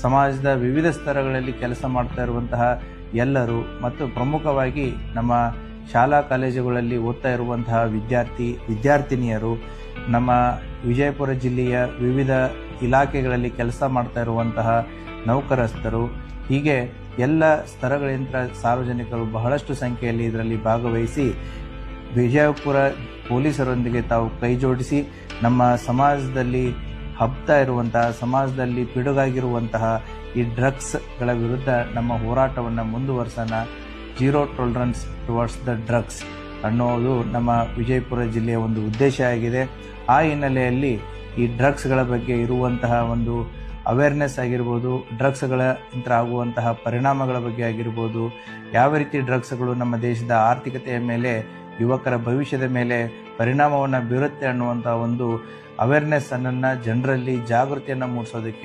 ಸಮಾಜದ ವಿವಿಧ ಸ್ತರಗಳಲ್ಲಿ ಕೆಲಸ ಮಾಡ್ತಾ ಇರುವಂತಹ ಎಲ್ಲರೂ ಮತ್ತು ಪ್ರಮುಖವಾಗಿ ನಮ್ಮ ಶಾಲಾ ಕಾಲೇಜುಗಳಲ್ಲಿ ಓದ್ತಾ ಇರುವಂತಹ ವಿದ್ಯಾರ್ಥಿನಿಯರು, ನಮ್ಮ ವಿಜಯಪುರ ಜಿಲ್ಲೆಯ ವಿವಿಧ ಇಲಾಖೆಗಳಲ್ಲಿ ಕೆಲಸ ಮಾಡ್ತಾ ಇರುವಂತಹ ನೌಕರಸ್ಥರು, ಹೀಗೆ ಎಲ್ಲ ಸ್ತರಗಳಿಂದ ಸಾರ್ವಜನಿಕರು ಬಹಳಷ್ಟು ಸಂಖ್ಯೆಯಲ್ಲಿ ಇದರಲ್ಲಿ ಭಾಗವಹಿಸಿ ವಿಜಯಪುರ ಪೊಲೀಸರೊಂದಿಗೆ ತಾವು ಕೈ ಜೋಡಿಸಿ ನಮ್ಮ ಸಮಾಜದಲ್ಲಿ ಹಬ್ತಾ ಇರುವಂತಹ, ಸಮಾಜದಲ್ಲಿ ಪಿಡುಗಾಗಿರುವಂತಹ ಈ ಡ್ರಗ್ಸ್ಗಳ ವಿರುದ್ಧ ನಮ್ಮ ಹೋರಾಟವನ್ನು ಮುಂದುವರಿಸೋಣ. Zero tolerance towards the drugs ಅನ್ನೋದು ನಮ್ಮ ವಿಜಯಪುರ ಜಿಲ್ಲೆಯ ಒಂದು ಉದ್ದೇಶ ಆಗಿದೆ. ಆ ಹಿನ್ನೆಲೆಯಲ್ಲಿ ಈ ಡ್ರಗ್ಸ್ಗಳ ಬಗ್ಗೆ ಇರುವಂತಹ ಒಂದು ಅವೇರ್ನೆಸ್ ಆಗಿರ್ಬೋದು, ಡ್ರಗ್ಸ್ಗಳ ಇಂಥ ಆಗುವಂತಹ ಪರಿಣಾಮಗಳ ಬಗ್ಗೆ ಆಗಿರ್ಬೋದು, ಯಾವ ರೀತಿ ಡ್ರಗ್ಸ್ಗಳು ನಮ್ಮ ದೇಶದ ಆರ್ಥಿಕತೆಯ ಮೇಲೆ, ಯುವಕರ ಭವಿಷ್ಯದ ಮೇಲೆ ಪರಿಣಾಮವನ್ನು ಬೀರುತ್ತೆ ಅನ್ನುವಂಥ ಒಂದು ಅವೇರ್ನೆಸ್ ಅನ್ನು ಜನರಲ್ಲಿ ಜಾಗೃತಿಯನ್ನು ಮೂಡಿಸೋದಕ್ಕೆ